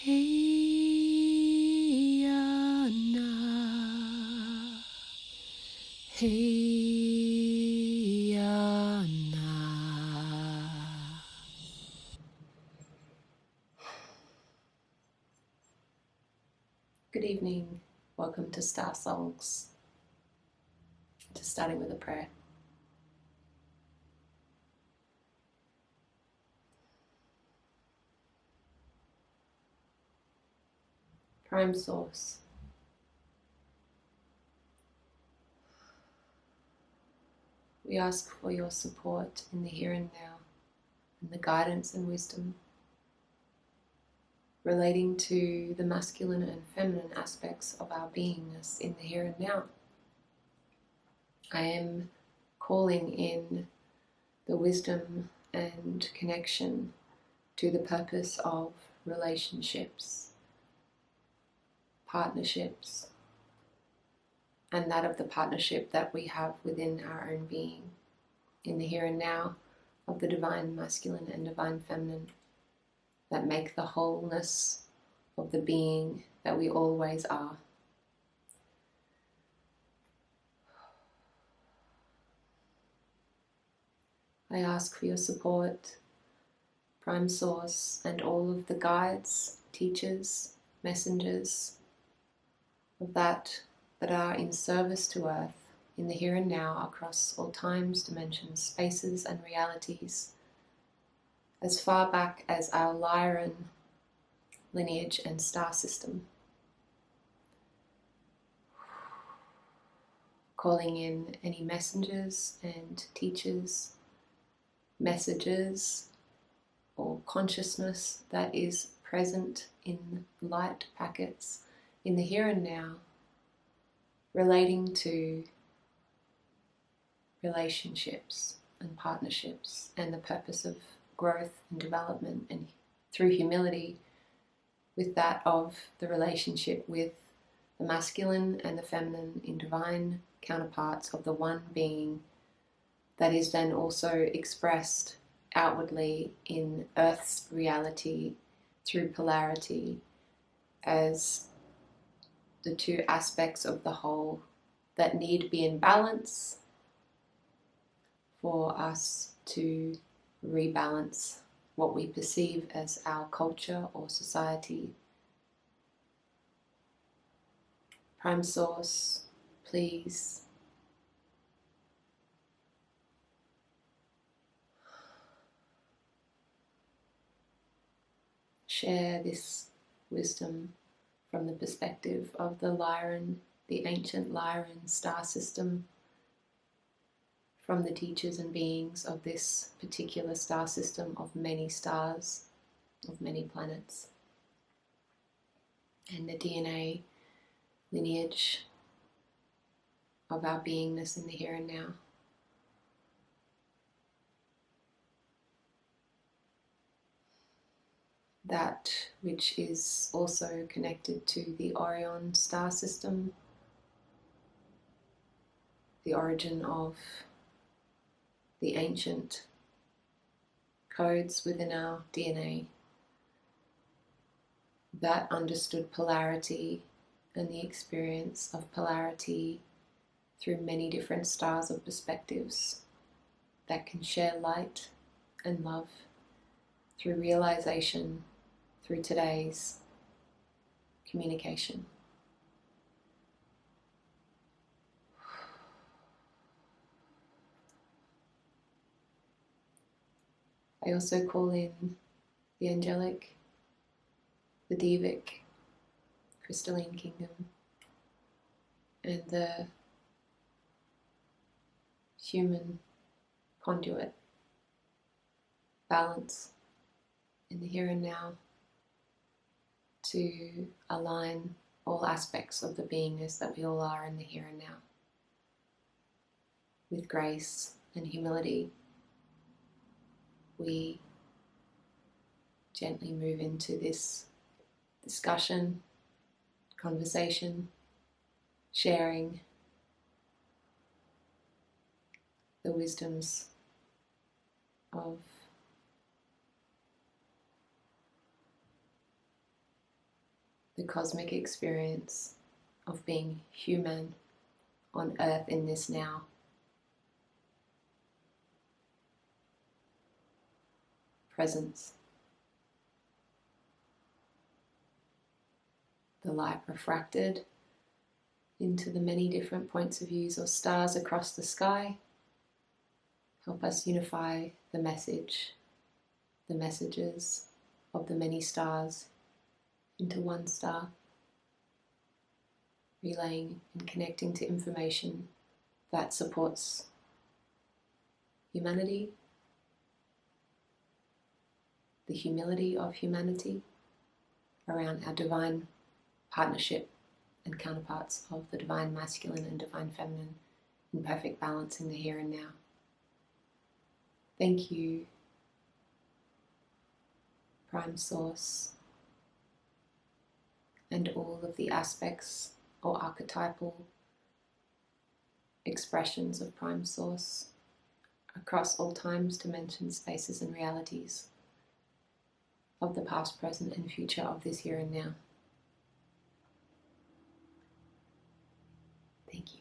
Hey na, hey na. Good evening. Welcome to Star Songs. Just starting with a prayer. Prime Source, we ask for your support in the here and now, and the guidance and wisdom relating to the masculine and feminine aspects of our beingness in the here and now. I am calling in the wisdom and connection to the purpose of relationships, partnerships, and that of the partnership that we have within our own being in the here and now of the divine masculine and divine feminine that make the wholeness of the being that we always are. I ask for your support, Prime Source, and all of the guides, teachers, messengers of that are in service to Earth in the here and now across all times, dimensions, spaces, and realities, as far back as our Lyran lineage and star system. Calling in any messengers and teachers, messages, or consciousness that is present in light packets in the here and now, relating to relationships and partnerships and the purpose of growth and development, and through humility with that of the relationship with the masculine and the feminine in divine counterparts of the one being that is then also expressed outwardly in Earth's reality through polarity as the two aspects of the whole that need be in balance for us to rebalance what we perceive as our culture or society. Prime Source, please share this wisdom from the perspective of the Lyran, the ancient Lyran star system, from the teachers and beings of this particular star system of many stars, of many planets, and the DNA lineage of our beingness in the here and now. That which is also connected to the Orion star system, the origin of the ancient codes within our DNA that understood polarity and the experience of polarity through many different stars of perspectives that can share light and love through realization, through today's communication. I also call in the angelic, the devic, crystalline kingdom, and the human conduit, balance in the here and now, to align all aspects of the beingness that we all are in the here and now with grace and humility. We gently move into this discussion, conversation, sharing the wisdoms of the cosmic experience of being human on earth in this now. Presence. The light refracted into the many different points of views or stars across the sky. Help us unify the message, the messages of the many stars into one star, relaying and connecting to information that supports humanity, the humility of humanity around our divine partnership and counterparts of the divine masculine and divine feminine in perfect balance in the here and now. Thank you, Prime Source, and all of the aspects or archetypal expressions of Prime Source across all times, dimensions, spaces, and realities of the past, present, and future of this here and now. Thank you.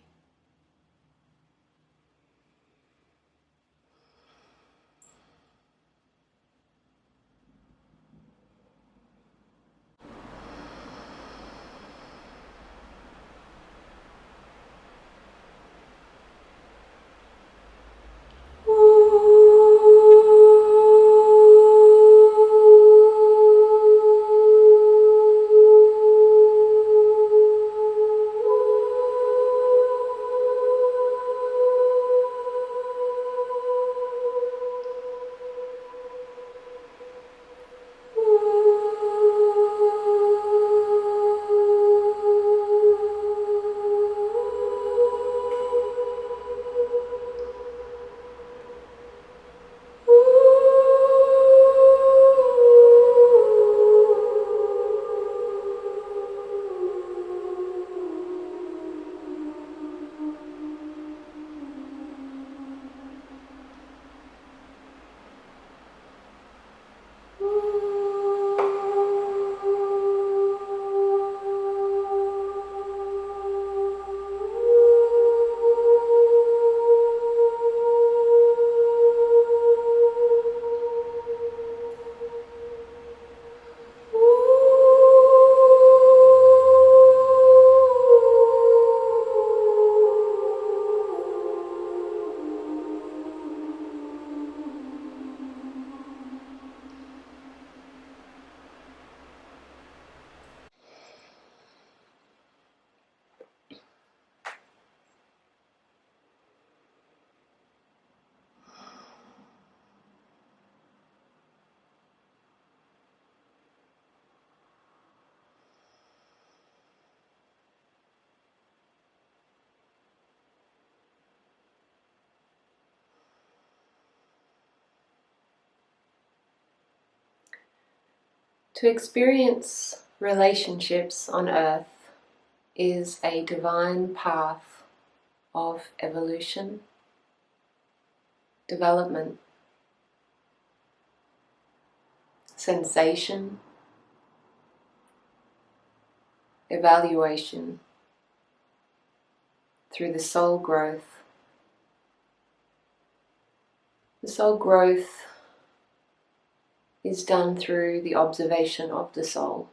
To experience relationships on earth is a divine path of evolution, development, sensation, evaluation through the soul growth. The soul growth is done through the observation of the soul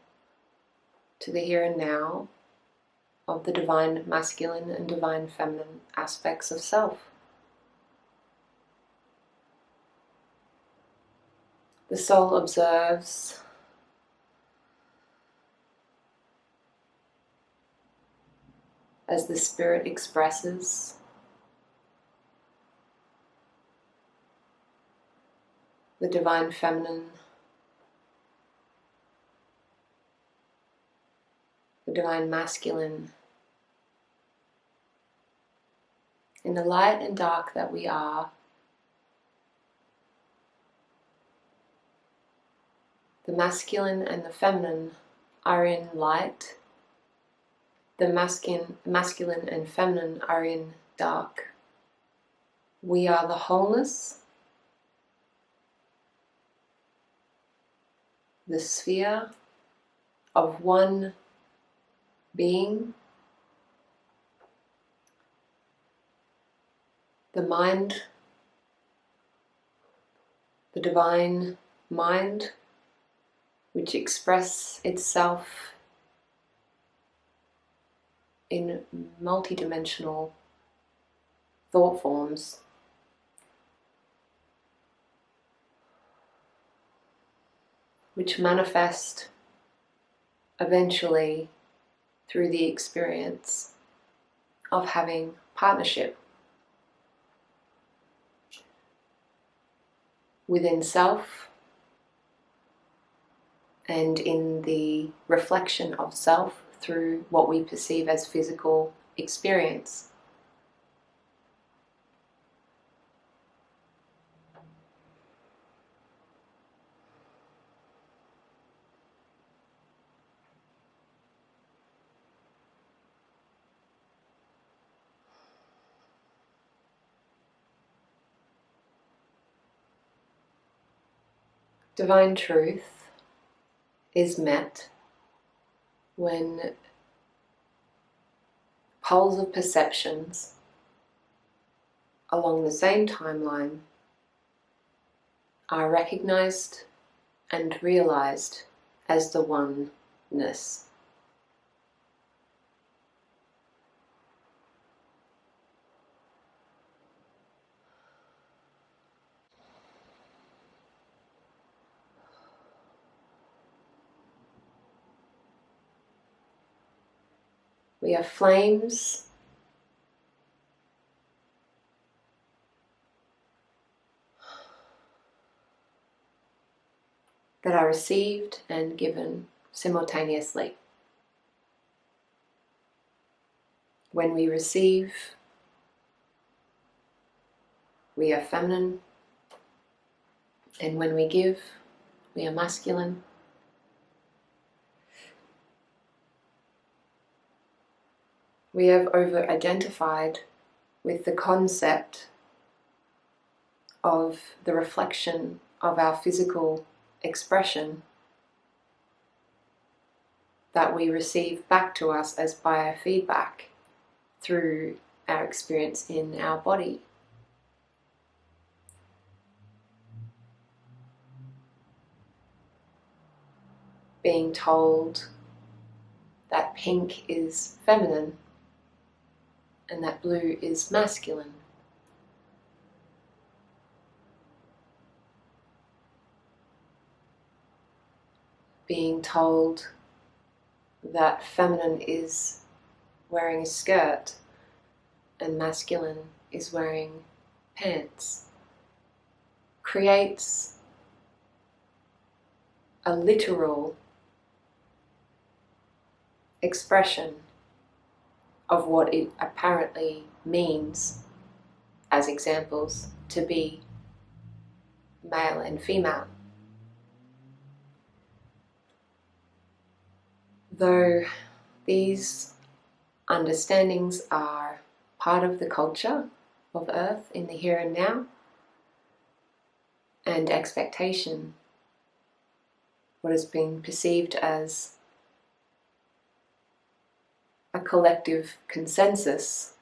to the here and now of the divine masculine and divine feminine aspects of self. The soul observes as the spirit expresses. The divine feminine, the divine masculine, in the light and dark that we are, the masculine and the feminine are in light, the masculine and feminine are in dark. We are the wholeness, the sphere of one being, the mind, the divine mind, which expresses itself in multidimensional thought forms, which manifest eventually through the experience of having partnership within self and in the reflection of self through what we perceive as physical experience. Divine truth is met when poles of perceptions along the same timeline are recognized and realized as the oneness. We are flames that are received and given simultaneously. When we receive, we are feminine, and when we give, we are masculine. We have over-identified with the concept of the reflection of our physical expression that we receive back to us as biofeedback through our experience in our body. Being told that pink is feminine and that blue is masculine. Being told that feminine is wearing a skirt and masculine is wearing pants creates a literal expression of what it apparently means, as examples, to be male and female. Though these understandings are part of the culture of Earth in the here and now, and expectation, what has been perceived as a collective consensus,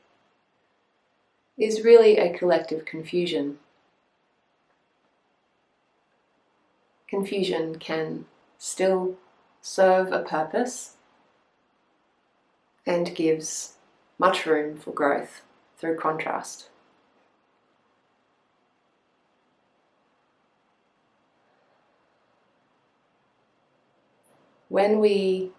is really a collective confusion. Confusion can still serve a purpose and gives much room for growth through contrast. When we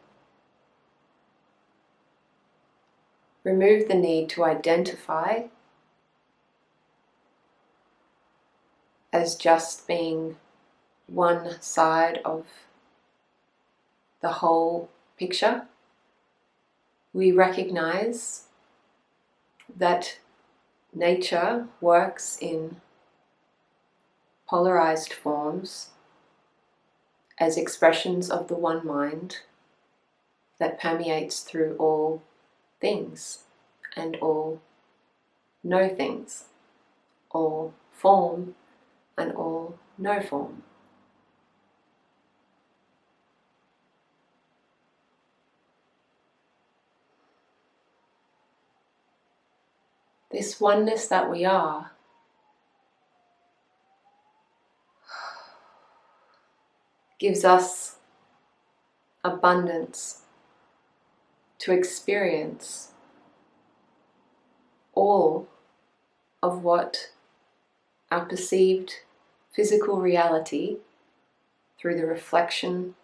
remove the need to identify as just being one side of the whole picture, we recognize that nature works in polarized forms as expressions of the one mind that permeates through all things and all no things, all form and all no form. this oneness that we are, gives us abundance to experience all of what our perceived physical reality through the reflection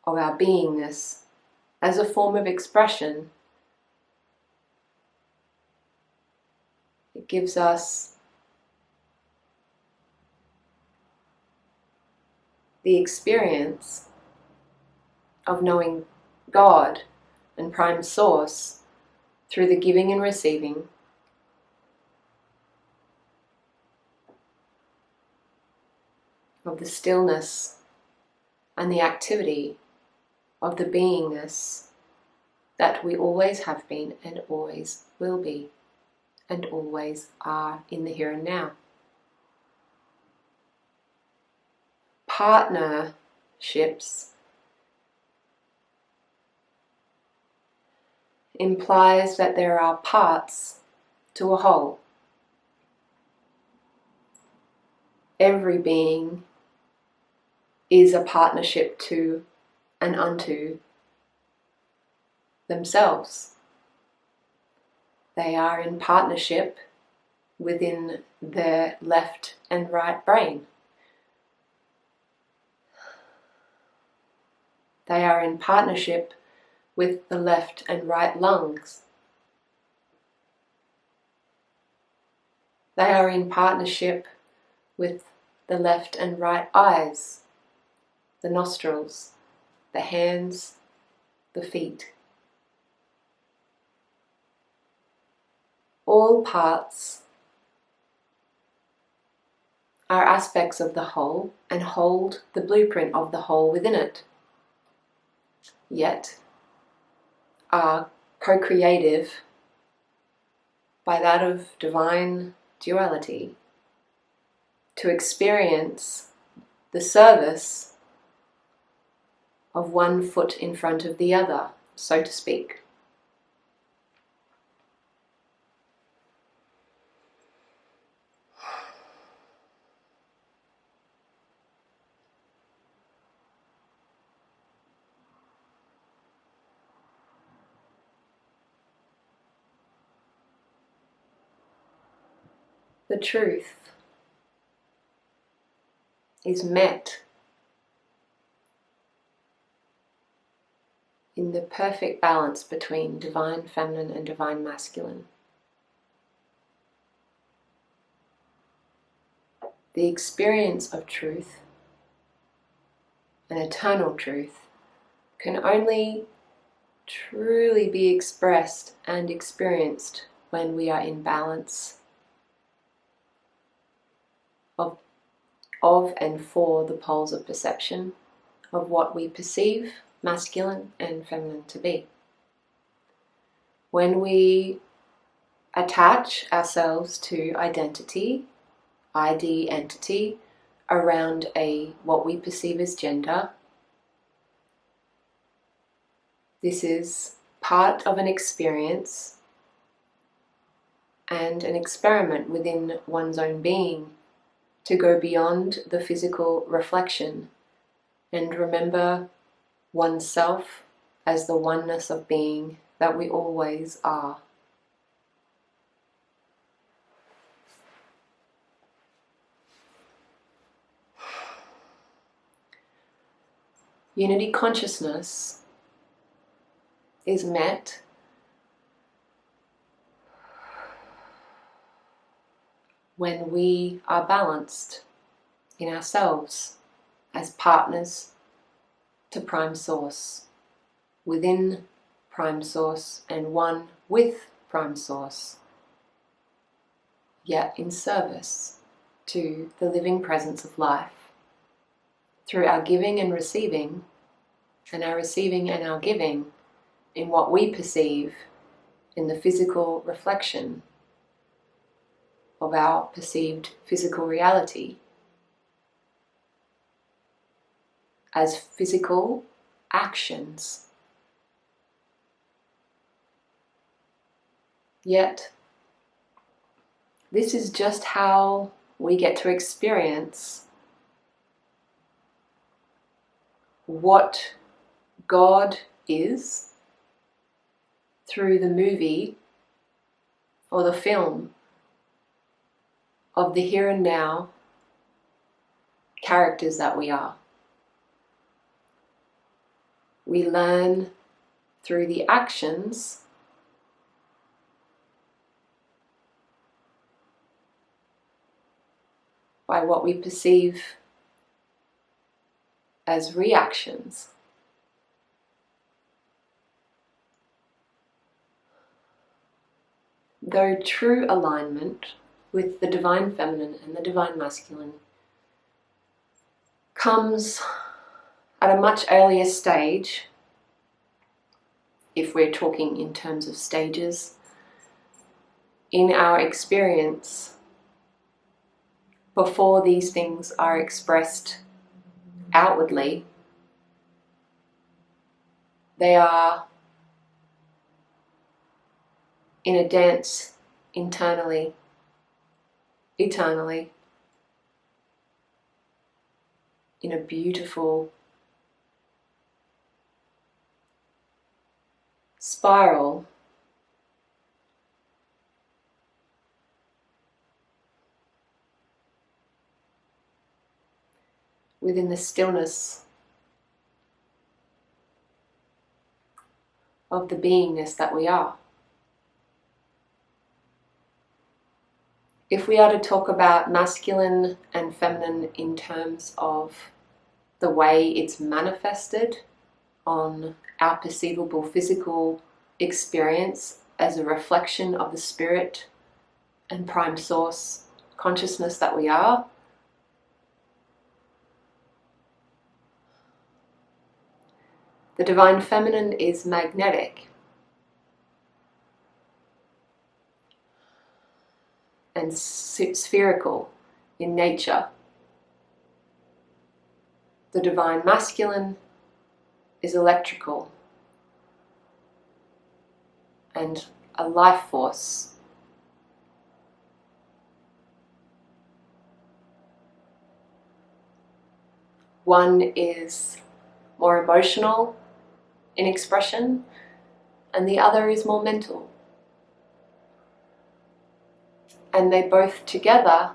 of our beingness as a form of expression. It gives us the experience of knowing God and Prime Source through the giving and receiving of the stillness and the activity of the beingness that we always have been and always will be and always are in the here and now. Partnerships implies that there are parts to a whole. Every being is a partnership to and unto themselves. They are in partnership within their left and right brain. They are in partnership with the left and right lungs. They are in partnership with the left and right eyes, the nostrils, the hands, the feet. All parts are aspects of the whole and hold the blueprint of the whole within it, yet are co-creative by that of divine duality to experience the service of one foot in front of the other, so to speak. The truth is met in the perfect balance between divine feminine and divine masculine. The experience of truth, an eternal truth, can only truly be expressed and experienced when we are in balance of and for the poles of perception of what we perceive masculine and feminine to be. When we attach ourselves to identity, ID entity, around what we perceive as gender, this is part of an experience and an experiment within one's own being to go beyond the physical reflection and remember oneself as the oneness of being that we always are. Unity consciousness is met when we are balanced in ourselves as partners to Prime Source, within Prime Source and one with Prime Source, yet in service to the living presence of life. Through our giving and receiving, and our receiving and our giving in what we perceive in the physical reflection of our perceived physical reality as physical actions. Yet This is just how we get to experience what God is through the movie or the film of the here and now characters that we are. We learn through the actions by what we perceive as reactions. Though true alignment with the divine feminine and the divine masculine comes at a much earlier stage, if we're talking in terms of stages, in our experience, before these things are expressed outwardly, they are in a dance internally, eternally, in a beautiful spiral within the stillness of the beingness that we are. If we are to talk about masculine and feminine in terms of the way it's manifested on our perceivable physical experience as a reflection of the spirit and prime source consciousness that we are, the divine feminine is magnetic and spherical in nature. The divine masculine is electrical and a life force. One is more emotional in expression, and the other is more mental. And they both together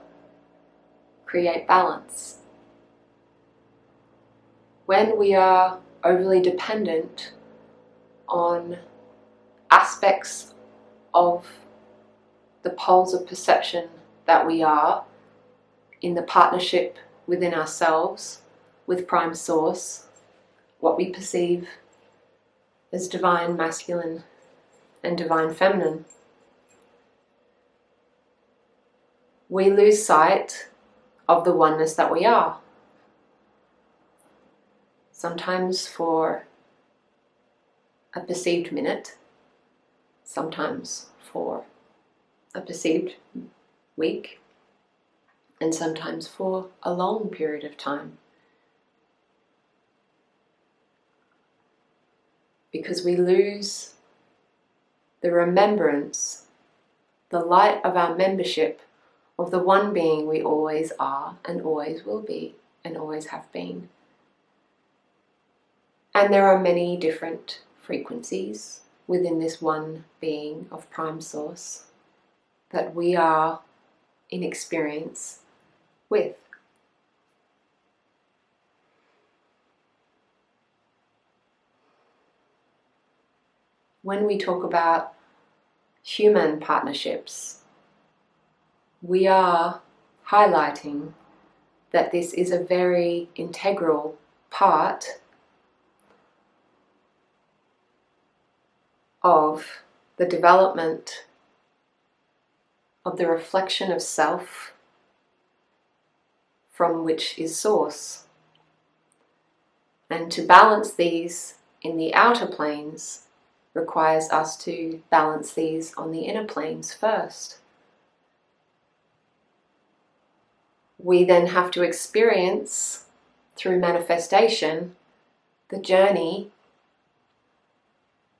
create balance. When we are overly dependent on aspects of the poles of perception that we are in the partnership within ourselves with prime source, what we perceive as divine masculine and divine feminine, we lose sight of the oneness that we are. Sometimes for a perceived minute, sometimes for a perceived week, and sometimes for a long period of time. Because we lose the remembrance, the light of our membership of the one being we always are and always will be and always have been. And there are many different frequencies within this one being of prime source that we are in experience with. When we talk about human partnerships, we are highlighting that this is a very integral part of the development of the reflection of self from which is source. And to balance these in the outer planes requires us to balance these on the inner planes first. We then have to experience, through manifestation, the journey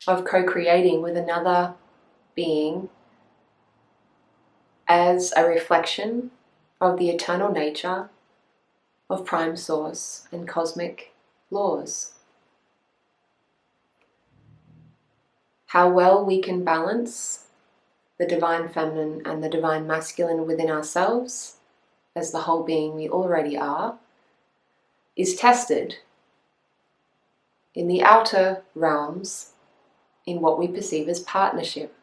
of co-creating with another being as a reflection of the eternal nature of Prime Source and cosmic laws. How well we can balance the Divine Feminine and the Divine Masculine within ourselves as the whole being we already are is tested in the outer realms in what we perceive as partnership.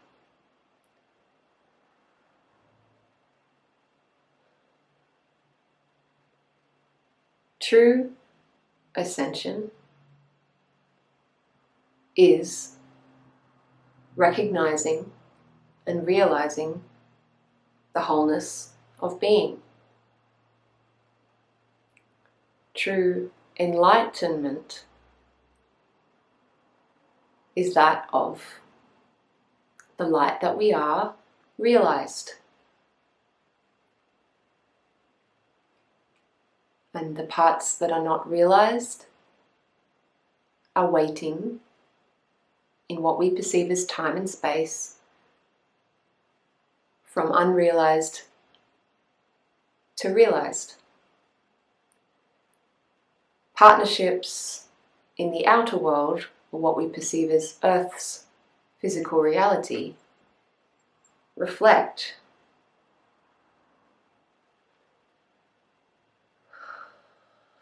True ascension is recognizing and realizing the wholeness of being. True enlightenment is that of the light that we are realized. And the parts that are not realized are waiting in what we perceive as time and space from unrealized to realized. Partnerships in the outer world, or what we perceive as Earth's physical reality, reflect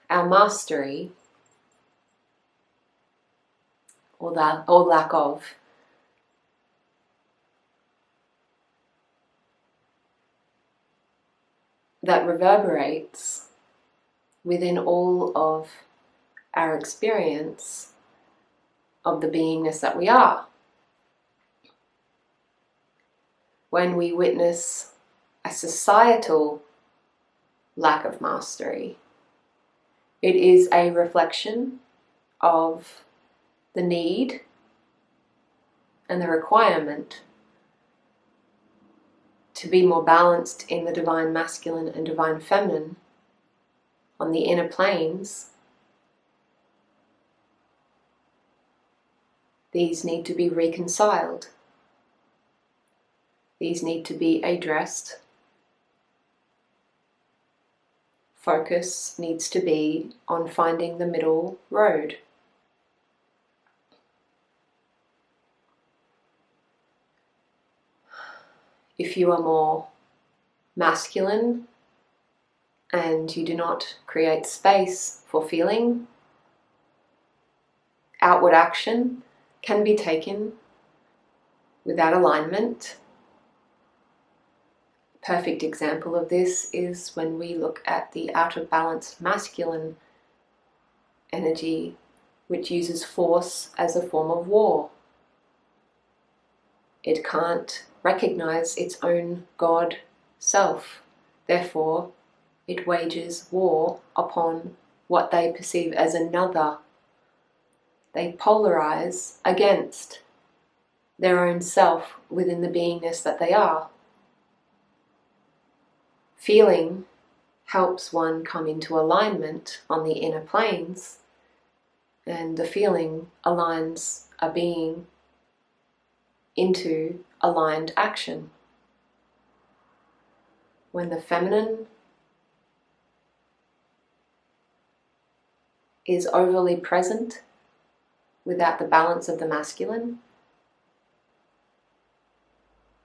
our mastery, or lack of, that reverberates within all of our experience of the beingness that we are. When we witness a societal lack of mastery, it is a reflection of the need and the requirement to be more balanced in the Divine Masculine and Divine Feminine on the inner planes. These need to be reconciled. These need to be addressed. Focus needs to be on finding the middle road. If you are more masculine and you do not create space for feeling, outward action can be taken without alignment. A perfect example of this is when we look at the out of balance masculine energy, which uses force as a form of war. It can't recognize its own God self. Therefore, it wages war upon what they perceive as another. They polarize against their own self within the beingness that they are. Feeling helps one come into alignment on the inner planes, and the feeling aligns a being into aligned action. When the feminine is overly present without the balance of the masculine,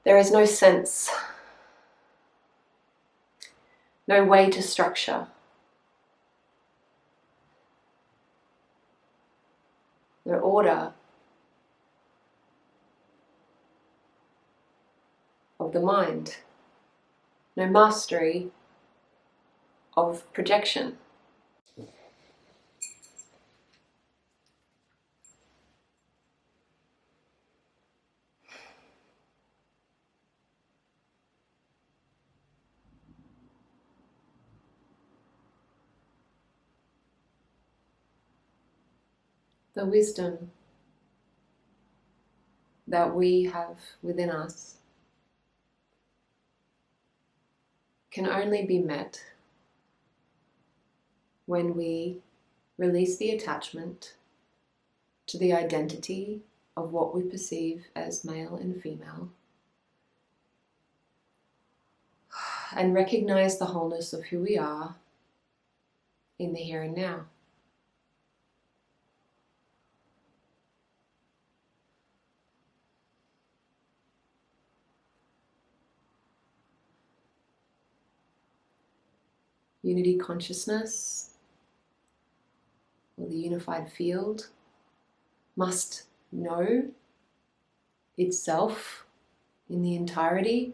there is no sense, no way to structure, no order of the mind, no mastery of projection. The wisdom that we have within us can only be met when we release the attachment to the identity of what we perceive as male and female, and recognize the wholeness of who we are in the here and now. Unity consciousness, or the unified field, must know itself in the entirety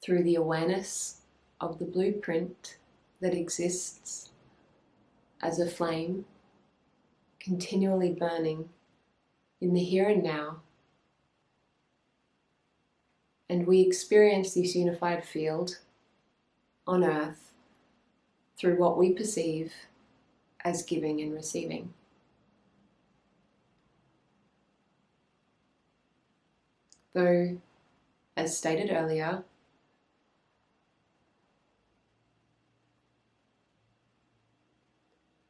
through the awareness of the blueprint that exists as a flame continually burning in the here and now. And we experience this unified field on earth through what we perceive as giving and receiving. Though, as stated earlier,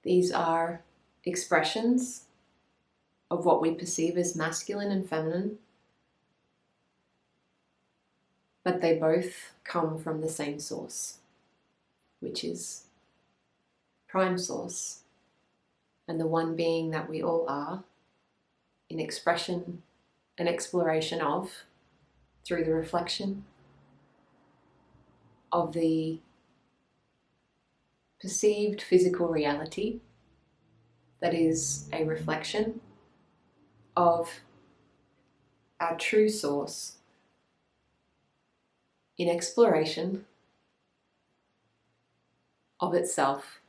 these are expressions of what we perceive as masculine and feminine, but they both come from the same source, which is Prime Source, and the one being that we all are in expression and exploration of through the reflection of the perceived physical reality that is a reflection of our true source in exploration of itself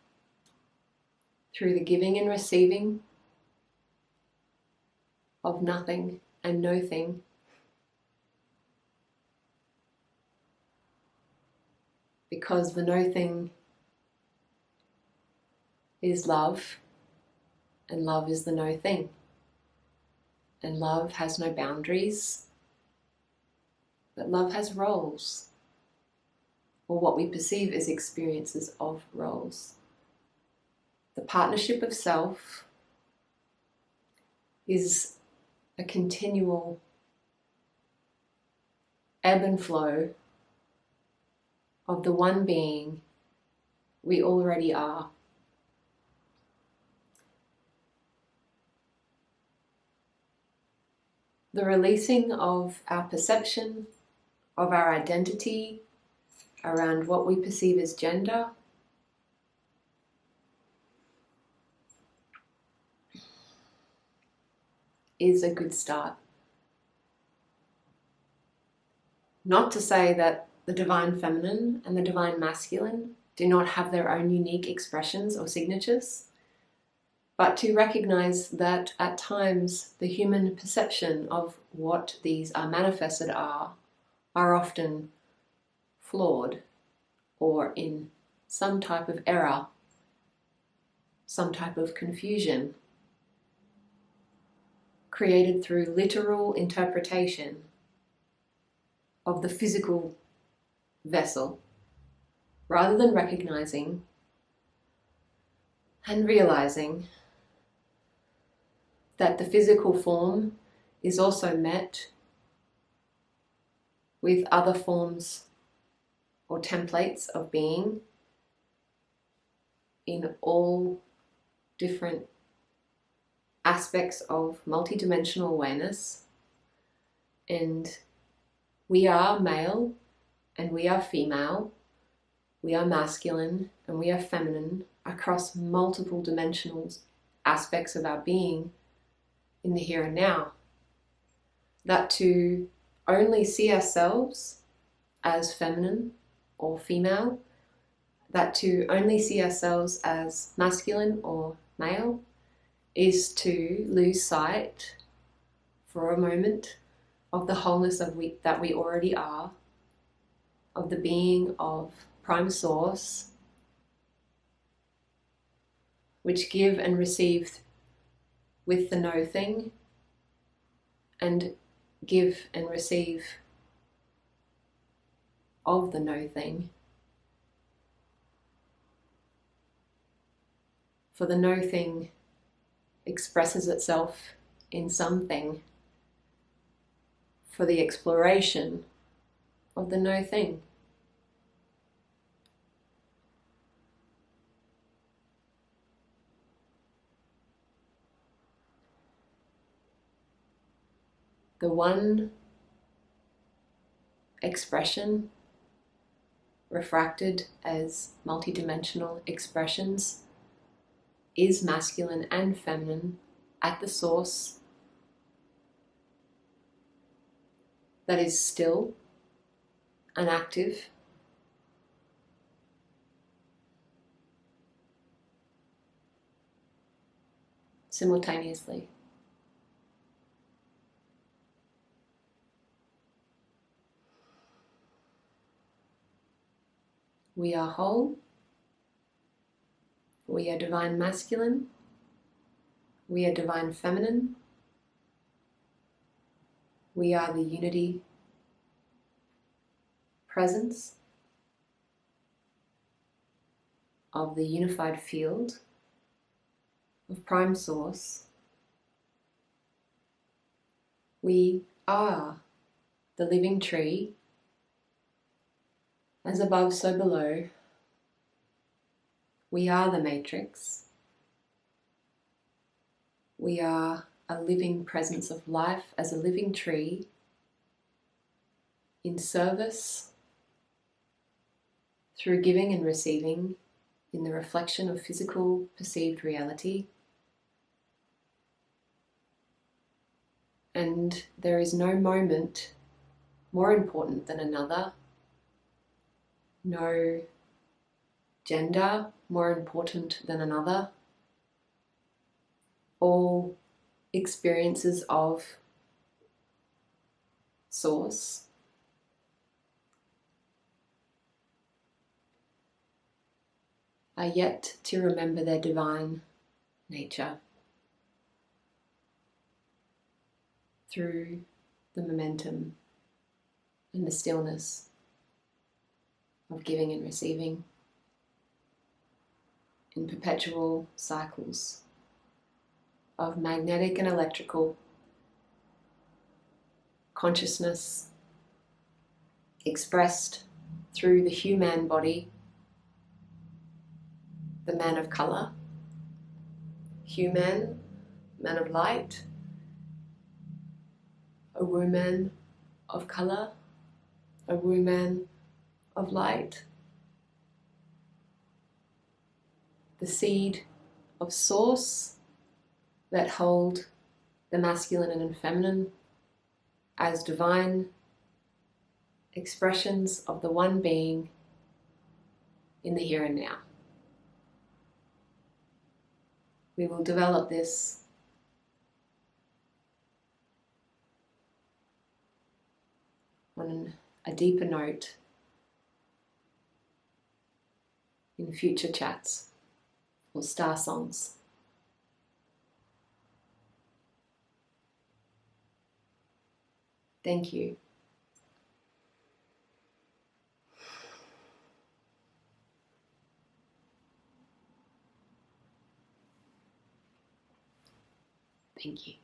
through the giving and receiving of nothing and no thing, because the no thing is love, and love is the no thing, and love has no boundaries, but love has roles, or what we perceive as experiences of roles. The partnership of self is a continual ebb and flow of the one being we already are. The releasing of our perception, of our identity around what we perceive as gender, is a good start. Not to say that the divine feminine and the divine masculine do not have their own unique expressions or signatures, but to recognize that at times the human perception of what these are manifested are often flawed or in some type of error, some type of confusion, created through literal interpretation of the physical vessel, rather than recognizing and realizing that the physical form is also met with other forms or templates of being in all different aspects of multidimensional awareness. And we are male and we are female, we are masculine and we are feminine across multiple dimensional aspects of our being in the here and now. That to only see ourselves as feminine or female, that to only see ourselves as masculine or male, is to lose sight for a moment of the wholeness that we already are, of the being of Prime Source, which give and receive with the no thing, and give and receive of the no thing. For the no thing expresses itself in something for the exploration of the no thing. The one expression refracted as multidimensional expressions is masculine and feminine at the source, that is still and active. Simultaneously. We are whole. We are divine masculine. We are divine feminine. We are the unity presence of the unified field of Prime Source. We are the living tree, as above, so below. We are the matrix. We are a living presence of life as a living tree in service through giving and receiving in the reflection of physical perceived reality. And there is no moment more important than another, no gender more important than another. All experiences of Source are yet to remember their divine nature through the momentum and the stillness of giving and receiving in perpetual cycles of magnetic and electrical consciousness expressed through the human body, the man of colour, human, man of light, a woman of colour, a woman of light, the seed of Source that hold the masculine and feminine as divine expressions of the one being in the here and now. We will develop this on a deeper note in future chats or star songs. Thank you. Thank you.